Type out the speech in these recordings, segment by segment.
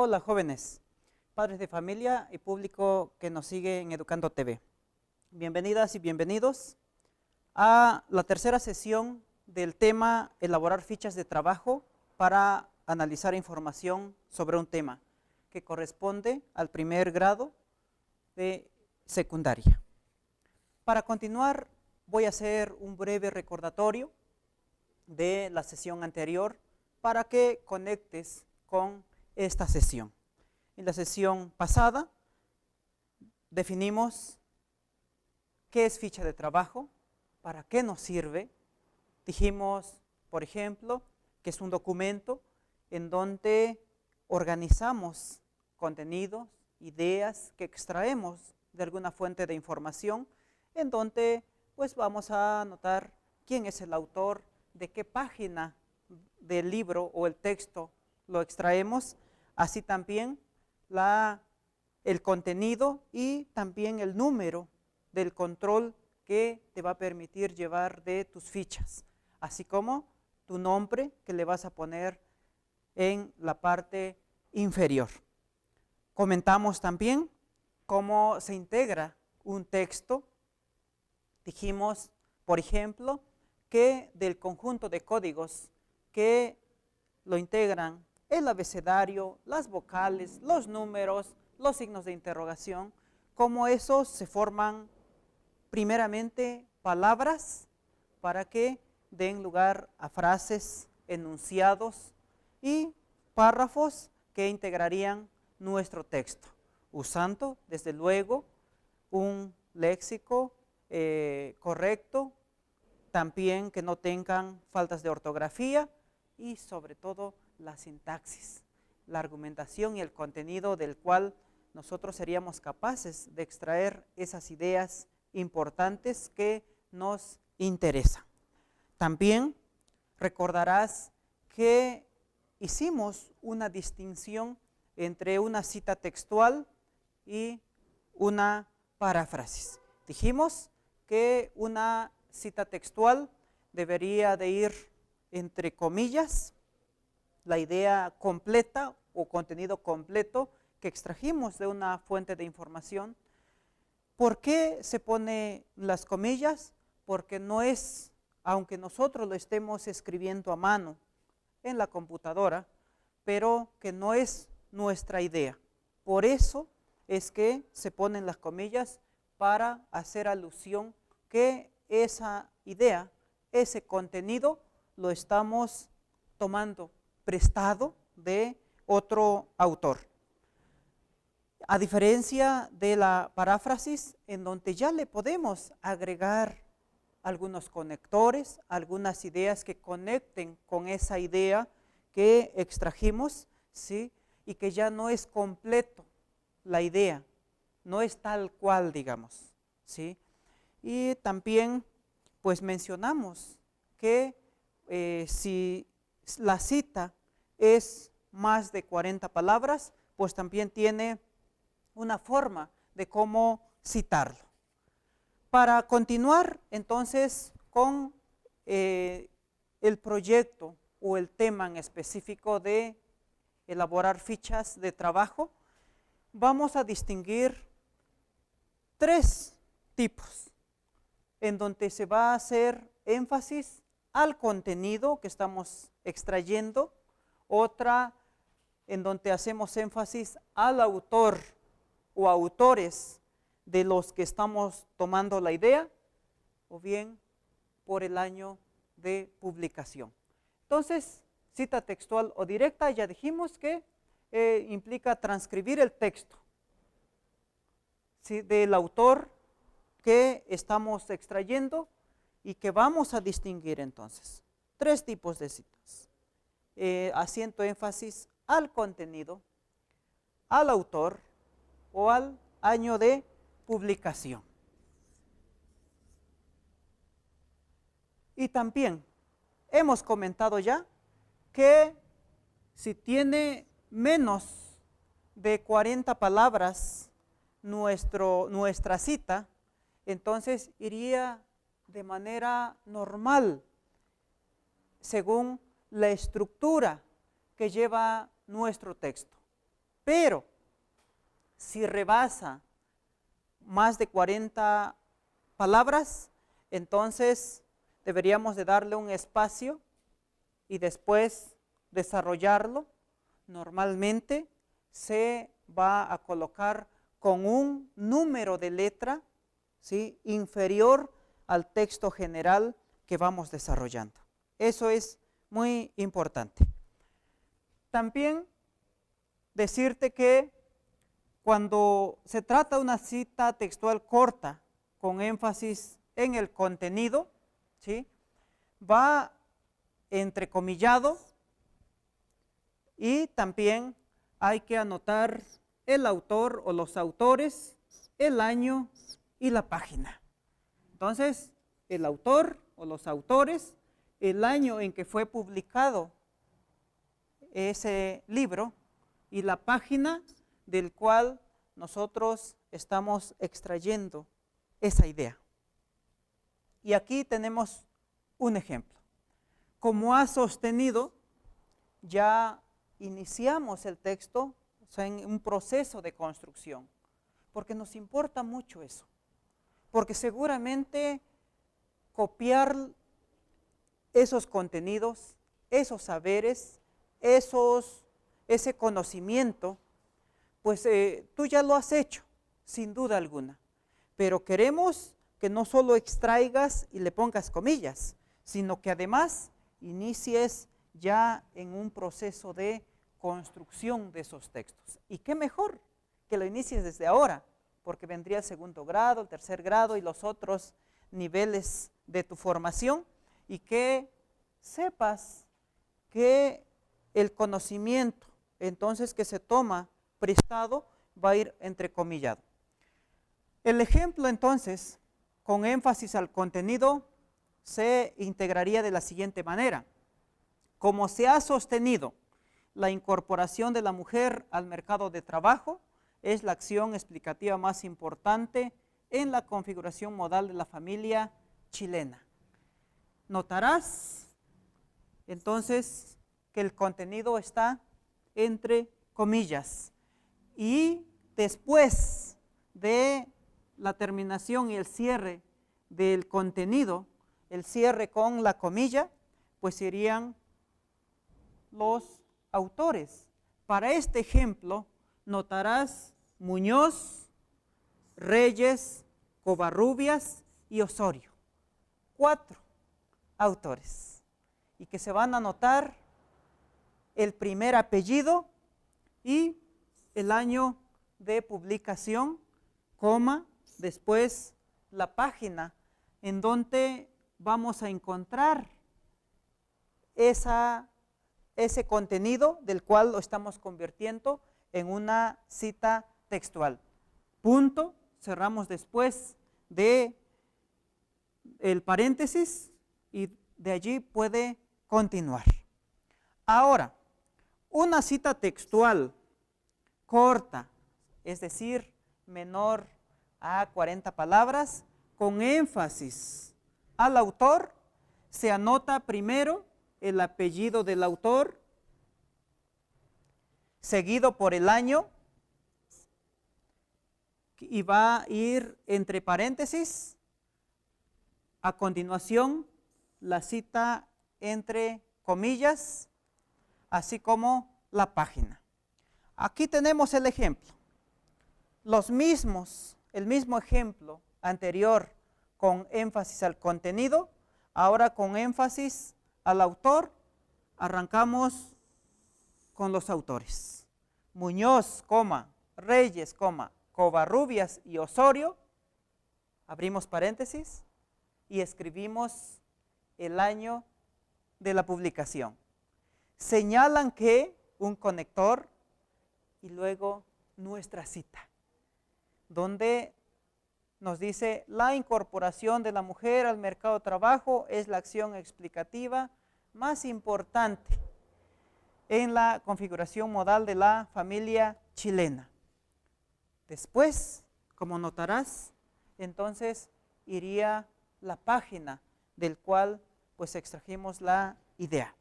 Hola jóvenes, padres de familia y público que nos sigue en Educando TV. Bienvenidas y bienvenidos a la tercera sesión del tema elaborar fichas de trabajo para analizar información sobre un tema que corresponde al primer grado de secundaria. Para continuar voy a hacer un breve recordatorio de la sesión anterior para que conectes con esta sesión. En la sesión pasada definimos qué es ficha de trabajo, para qué nos sirve. Dijimos, por ejemplo, que es un documento en donde organizamos contenidos, ideas que extraemos de alguna fuente de información, en donde pues vamos a anotar quién es el autor, de qué página del libro o el texto lo extraemos, así también el contenido y también el número del control que te va a permitir llevar de tus fichas, así como tu nombre que le vas a poner en la parte inferior. Comentamos también cómo se integra un texto. Dijimos, por ejemplo, que del conjunto de códigos que lo integran el abecedario, las vocales, los números, los signos de interrogación, cómo esos se forman primeramente palabras para que den lugar a frases, enunciados y párrafos que integrarían nuestro texto, usando desde luego un léxico correcto, también que no tengan faltas de ortografía y sobre todo la sintaxis, la argumentación y el contenido del cual nosotros seríamos capaces de extraer esas ideas importantes que nos interesan. También recordarás que hicimos una distinción entre una cita textual y una paráfrasis. Dijimos que una cita textual debería de ir entre comillas, la idea completa o contenido completo que extrajimos de una fuente de información. ¿Por qué se pone las comillas? Porque no es, aunque nosotros lo estemos escribiendo a mano en la computadora, pero que no es nuestra idea. Por eso es que se ponen las comillas para hacer alusión que esa idea, ese contenido, lo estamos tomando prestado de otro autor. A diferencia de la paráfrasis, en donde ya le podemos agregar algunos conectores, algunas ideas que conecten con esa idea que extrajimos, ¿sí? Y que ya no es completo la idea, no es tal cual, digamos, ¿sí? Y también, pues mencionamos que si la cita es más de 40 palabras, pues también tiene una forma de cómo citarlo. Para continuar entonces con el proyecto o el tema en específico de elaborar fichas de trabajo, vamos a distinguir tres tipos en donde se va a hacer énfasis al contenido que estamos extrayendo, otra en donde hacemos énfasis al autor o autores de los que estamos tomando la idea, o bien por el año de publicación. Entonces, cita textual o directa, ya dijimos que implica transcribir el texto, ¿sí?, del autor que estamos extrayendo y que vamos a distinguir entonces. Tres tipos de citas. Haciendo énfasis al contenido, al autor o al año de publicación. Y también hemos comentado ya que si tiene menos de 40 palabras nuestra cita, entonces iría de manera normal, según la estructura que lleva nuestro texto. Pero si rebasa más de 40 palabras, entonces deberíamos de darle un espacio y después desarrollarlo. Normalmente se va a colocar con un número de letra, ¿sí?, inferior al texto general que vamos desarrollando. Eso es muy importante. También decirte que cuando se trata de una cita textual corta con énfasis en el contenido, ¿sí?, va entrecomillado y también hay que anotar el autor o los autores, el año y la página. Entonces, el autor o los autores, el año en que fue publicado ese libro y la página del cual nosotros estamos extrayendo esa idea. Y aquí tenemos un ejemplo. Como ha sostenido, ya iniciamos el texto, o sea, en un proceso de construcción, porque nos importa mucho eso, porque seguramente copiar esos contenidos, esos saberes, ese conocimiento, pues tú ya lo has hecho, sin duda alguna, pero queremos que no solo extraigas y le pongas comillas, sino que además inicies ya en un proceso de construcción de esos textos. Y qué mejor que lo inicies desde ahora, porque vendría el segundo grado, el tercer grado y los otros niveles de tu formación, y que sepas que el conocimiento entonces que se toma prestado va a ir entrecomillado. El ejemplo entonces, con énfasis al contenido, se integraría de la siguiente manera. Como se ha sostenido, la incorporación de la mujer al mercado de trabajo es la acción explicativa más importante en la configuración modal de la familia chilena. Notarás entonces que el contenido está entre comillas y después de la terminación y el cierre del contenido, el cierre con la comilla, pues serían los autores. Para este ejemplo, notarás Muñoz, Reyes, Covarrubias y Osorio. 4 autores. Y que se van a anotar el primer apellido y el año de publicación, coma, después la página en donde vamos a encontrar ese contenido del cual lo estamos convirtiendo en una cita textual. Punto, cerramos después de el paréntesis y de allí puede continuar. Ahora, una cita textual corta, es decir, menor a 40 palabras, con énfasis al autor, se anota primero el apellido del autor, seguido por el año, y va a ir entre paréntesis. A continuación, la cita entre comillas, así como la página. Aquí tenemos el ejemplo. El mismo ejemplo anterior con énfasis al contenido, ahora con énfasis al autor. Arrancamos con los autores. Muñoz, Reyes, Covarrubias y Osorio, abrimos paréntesis y escribimos el año de la publicación. Señalan que un conector y luego nuestra cita, donde nos dice la incorporación de la mujer al mercado de trabajo es la acción explicativa más importante en la configuración modal de la familia chilena. Después, como notarás, entonces iría la página del cual pues extrajimos la idea.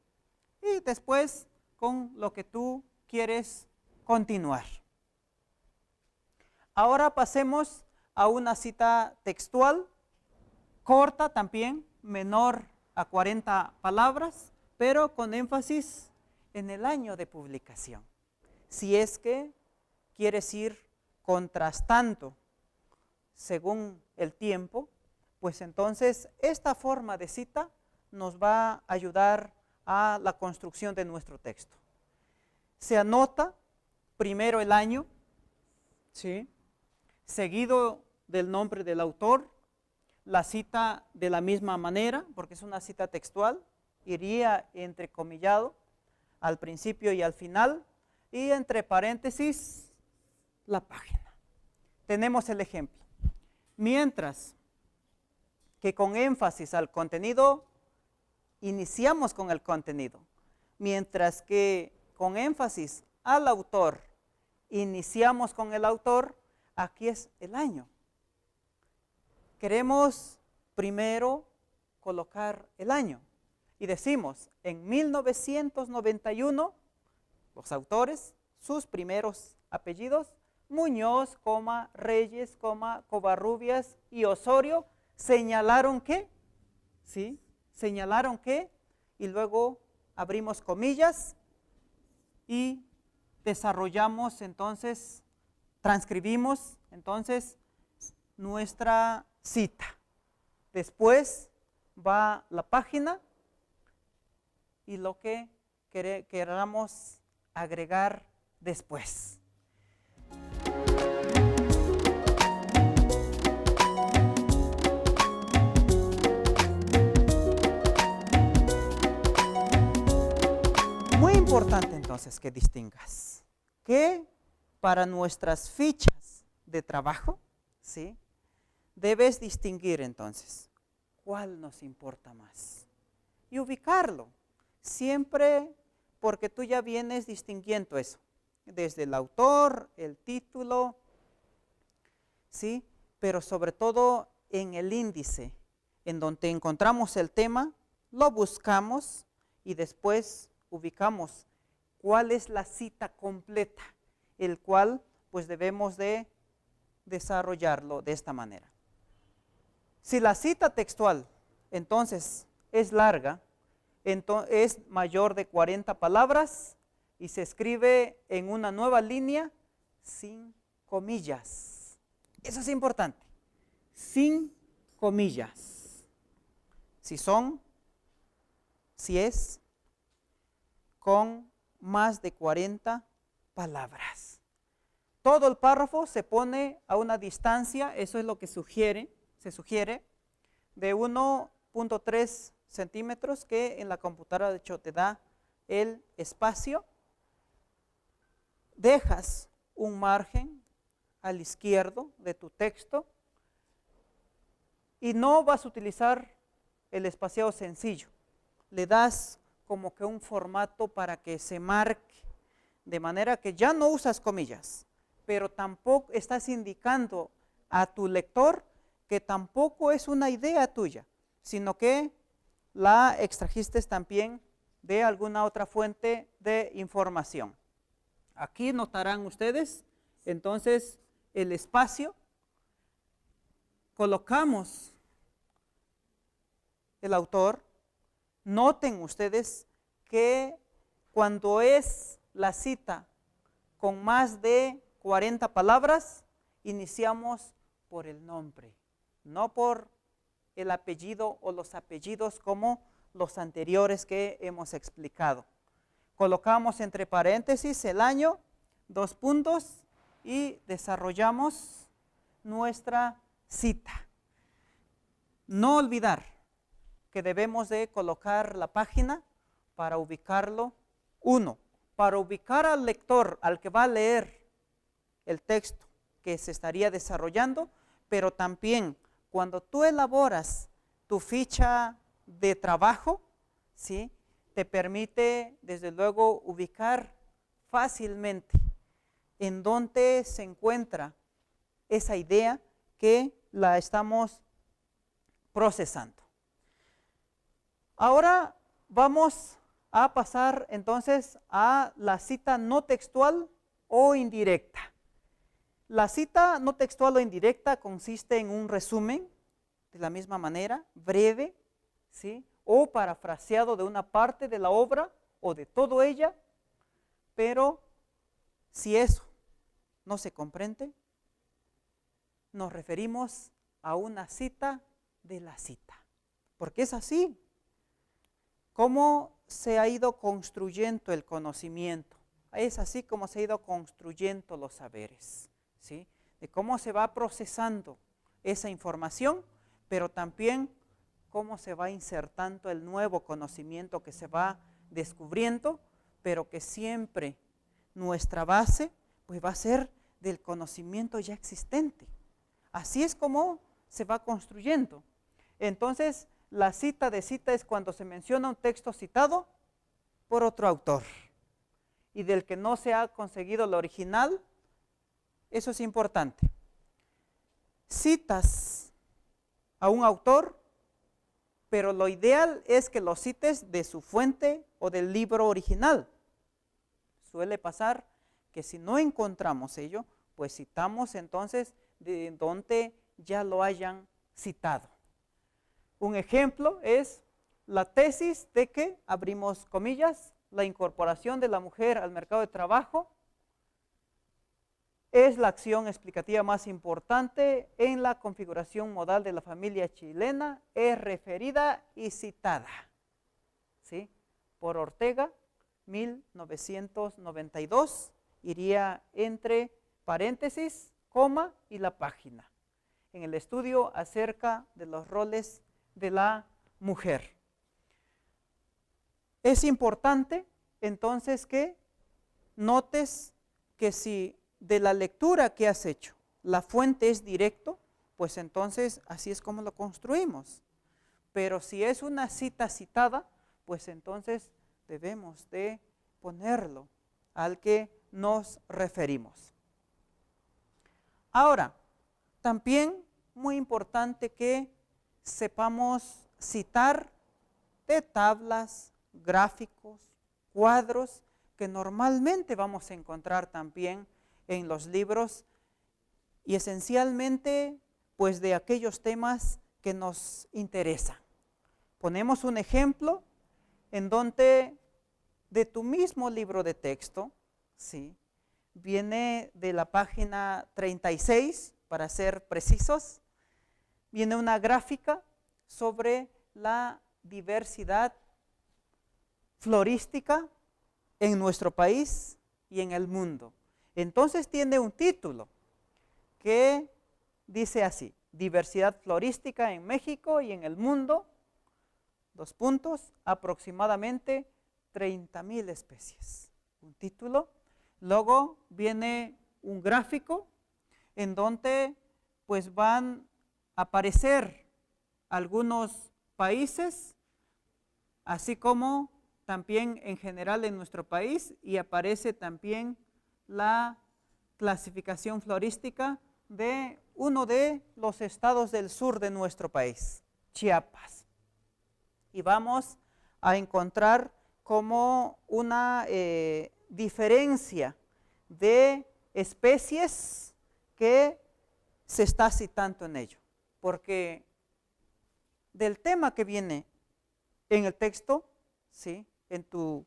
Y después con lo que tú quieres continuar. Ahora pasemos a una cita textual, corta también, menor a 40 palabras, pero con énfasis en el año de publicación. Si es que quieres ir contrastando según el tiempo, pues entonces esta forma de cita nos va a ayudar a la construcción de nuestro texto. Se anota primero el año, ¿sí?, seguido del nombre del autor, la cita de la misma manera, porque es una cita textual, iría entrecomillado al principio y al final, y entre paréntesis la página. Tenemos el ejemplo. Mientras que con énfasis al contenido, iniciamos con el contenido, mientras que con énfasis al autor, iniciamos con el autor, aquí es el año. Queremos primero colocar el año y decimos, en 1991, los autores, sus primeros apellidos, Muñoz, Reyes, Covarrubias y Osorio, señalaron que, ¿sí?, señalaron que, y luego abrimos comillas y desarrollamos entonces, transcribimos entonces nuestra cita. Después va la página y lo que queramos agregar después. Muy importante entonces que distingas que para nuestras fichas de trabajo, ¿sí?, debes distinguir entonces cuál nos importa más y ubicarlo, siempre porque tú ya vienes distinguiendo eso, desde el autor, el título, ¿sí?, pero sobre todo en el índice, en donde encontramos el tema, lo buscamos y después ubicamos cuál es la cita completa, el cual pues debemos de desarrollarlo de esta manera. Si la cita textual entonces es larga, es mayor de 40 palabras y se escribe en una nueva línea sin comillas. Eso es importante, sin comillas. Si es con más de 40 palabras. Todo el párrafo se pone a una distancia, eso es lo que se sugiere, de 1.3 centímetros, que en la computadora de hecho te da el espacio. Dejas un margen al izquierdo de tu texto y no vas a utilizar el espaciado sencillo. Le das como que un formato para que se marque, de manera que ya no usas comillas, pero tampoco estás indicando a tu lector que tampoco es una idea tuya, sino que la extrajiste también de alguna otra fuente de información. Aquí notarán ustedes entonces el espacio, colocamos el autor. Noten ustedes que cuando es la cita con más de 40 palabras, iniciamos por el nombre, no por el apellido o los apellidos como los anteriores que hemos explicado. Colocamos entre paréntesis el año, 2 puntos y desarrollamos nuestra cita. No olvidar que debemos de colocar la página para ubicarlo. Para ubicar al lector, al que va a leer el texto que se estaría desarrollando, pero también cuando tú elaboras tu ficha de trabajo, ¿sí?, te permite desde luego ubicar fácilmente en dónde se encuentra esa idea que la estamos procesando. Ahora vamos a pasar entonces a la cita no textual o indirecta. La cita no textual o indirecta consiste en un resumen, de la misma manera, breve, ¿sí? O parafraseado de una parte de la obra o de toda ella, pero si eso no se comprende, nos referimos a una cita de la cita, porque es así. ¿Cómo se ha ido construyendo el conocimiento? Es así como se ha ido construyendo los saberes, ¿sí? De cómo se va procesando esa información, pero también cómo se va insertando el nuevo conocimiento que se va descubriendo, pero que siempre nuestra base pues va a ser del conocimiento ya existente. Así es como se va construyendo. Entonces, la cita de cita es cuando se menciona un texto citado por otro autor y del que no se ha conseguido el original. Eso es importante. Citas a un autor, pero lo ideal es que lo cites de su fuente o del libro original. Suele pasar que si no encontramos ello, pues citamos entonces de donde ya lo hayan citado. Un ejemplo es la tesis de que, abrimos comillas, la incorporación de la mujer al mercado de trabajo es la acción explicativa más importante en la configuración modal de la familia chilena, es referida y citada, ¿sí? Por Ortega, 1992, iría entre paréntesis, coma y la página, en el estudio acerca de los roles de la mujer. Es importante entonces que notes que si de la lectura que has hecho la fuente es directo, pues entonces así es como lo construimos. Pero si es una cita citada, pues entonces debemos de ponerlo al que nos referimos. Ahora, también muy importante que sepamos citar de tablas, gráficos, cuadros que normalmente vamos a encontrar también en los libros y esencialmente pues de aquellos temas que nos interesan. Ponemos un ejemplo en donde de tu mismo libro de texto, ¿sí? Viene de la página 36, para ser precisos, viene una gráfica sobre la diversidad florística en nuestro país y en el mundo. Entonces tiene un título que dice así: diversidad florística en México y en el mundo, aproximadamente 30,000 especies. Un título. Luego viene un gráfico en donde pues van a aparecer algunos países, así como también en general en nuestro país, y aparece también la clasificación florística de uno de los estados del sur de nuestro país, Chiapas. Y vamos a encontrar como una diferencia de especies que se está citando en ello, porque del tema que viene en el texto, ¿sí?, en tu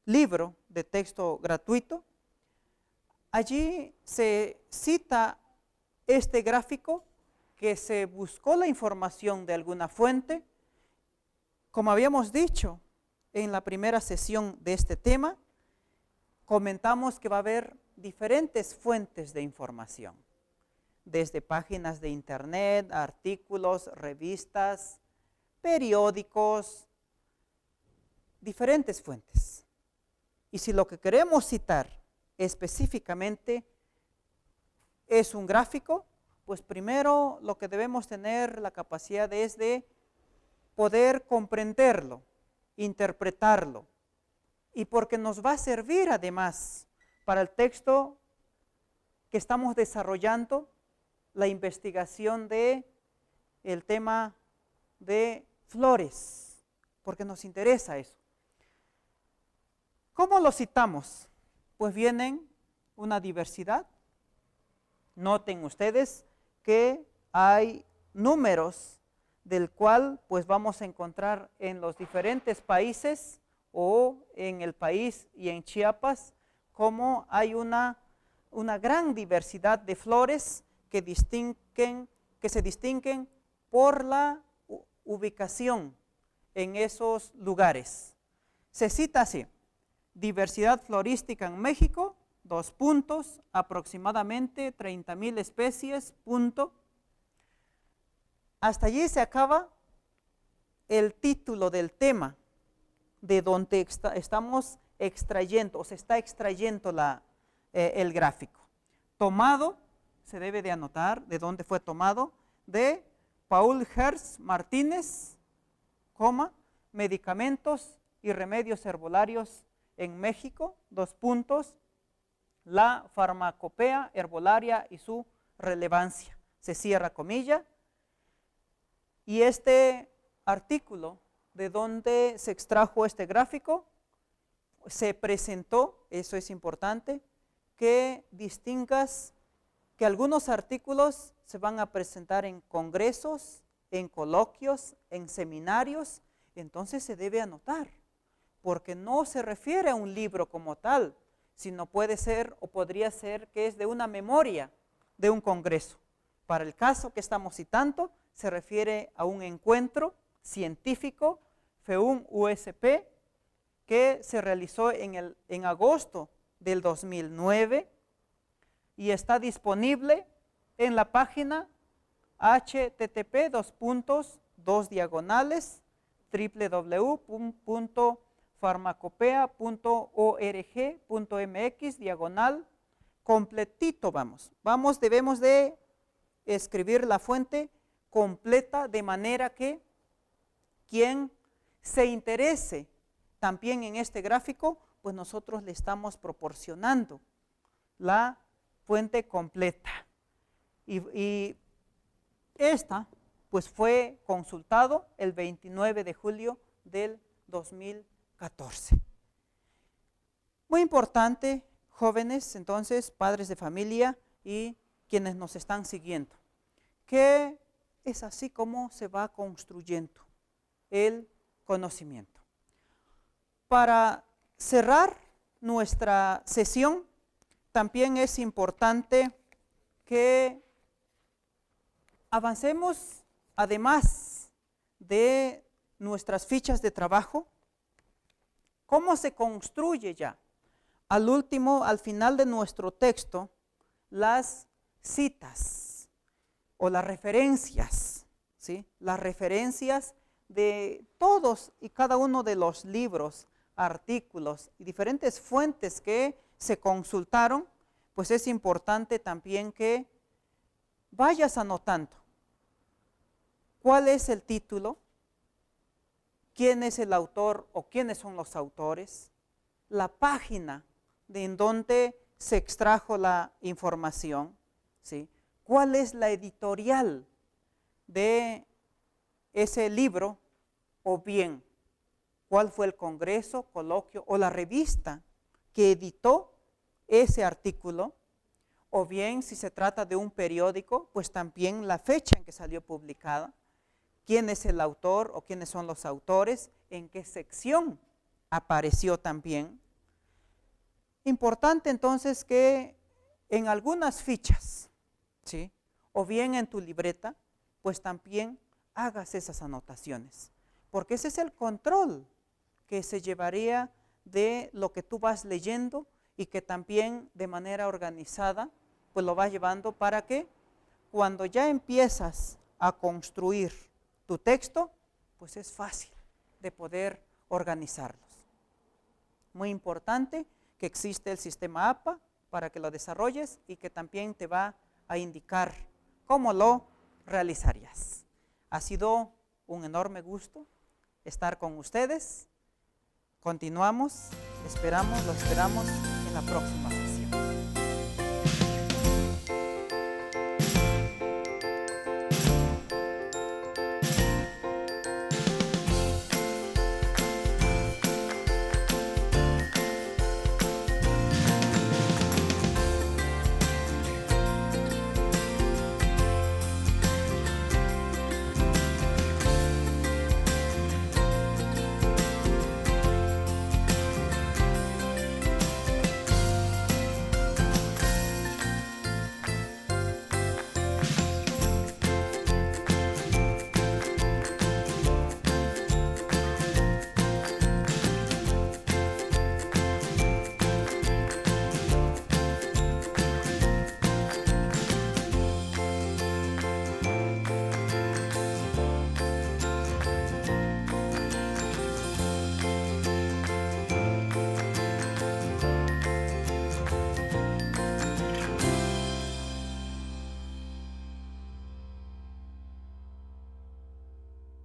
libro de texto gratuito, allí se cita este gráfico que se buscó la información de alguna fuente. Como habíamos dicho en la primera sesión de este tema, comentamos que va a haber diferentes fuentes de información, desde páginas de internet, artículos, revistas, periódicos, diferentes fuentes. Y si lo que queremos citar específicamente es un gráfico, pues primero lo que debemos tener la capacidad es de poder comprenderlo, interpretarlo, y porque nos va a servir además para el texto que estamos desarrollando, la investigación de el tema de flores, porque nos interesa eso. ¿Cómo lo citamos? Pues vienen una diversidad Noten ustedes que hay números del cual pues vamos a encontrar en los diferentes países o en el país y en Chiapas, como hay una gran diversidad de flores que se distinguen por la ubicación en esos lugares. Se cita así: diversidad florística en México, aproximadamente 30,000 especies, Hasta allí se acaba el título del tema de donde estamos extrayendo, o se está extrayendo el gráfico. Tomado, se debe de anotar de dónde fue tomado, de Paul Hertz Martínez, medicamentos y remedios herbolarios en México, la farmacopea herbolaria y su relevancia. Se cierra comilla. Y este artículo, de donde se extrajo este gráfico, se presentó, eso es importante, que distingas que algunos artículos se van a presentar en congresos, en coloquios, en seminarios. Entonces se debe anotar, porque no se refiere a un libro como tal, sino puede ser o podría ser que es de una memoria de un congreso. Para el caso que estamos citando, se refiere a un encuentro científico, FEUM-USP, que se realizó en agosto del 2009 y está disponible en la página http://www.farmacopea.org.mx/ completito. Debemos de escribir la fuente completa, de manera que quien se interese también en este gráfico, pues nosotros le estamos proporcionando la fuente completa. Y esta pues fue consultado el 29 de julio del 2014. Muy importante, jóvenes, entonces, padres de familia y quienes nos están siguiendo, que es así como se va construyendo el conocimiento. Para cerrar nuestra sesión, también es importante que avancemos, además de nuestras fichas de trabajo, cómo se construye ya, al final de nuestro texto, las citas o las referencias, ¿sí? Las referencias de todos y cada uno de los libros, artículos y diferentes fuentes que se consultaron. Pues es importante también que vayas anotando cuál es el título, quién es el autor o quiénes son los autores, la página de en donde se extrajo la información, ¿sí? ¿Cuál es la editorial de ese libro? O bien, ¿cuál fue el congreso, coloquio o la revista que editó ese artículo? O bien, si se trata de un periódico, pues también la fecha en que salió publicada, quién es el autor o quiénes son los autores, en qué sección apareció también. Importante entonces que en algunas fichas, ¿sí? O bien en tu libreta, pues también hagas esas anotaciones, porque ese es el control que se llevaría de lo que tú vas leyendo y que también de manera organizada pues lo vas llevando para que cuando ya empiezas a construir tu texto, pues es fácil de poder organizarlos. Muy importante que existe el sistema APA para que lo desarrolles y que también te va a indicar cómo lo realizarías. Ha sido un enorme gusto estar con ustedes. Continuamos, lo esperamos en la próxima sesión.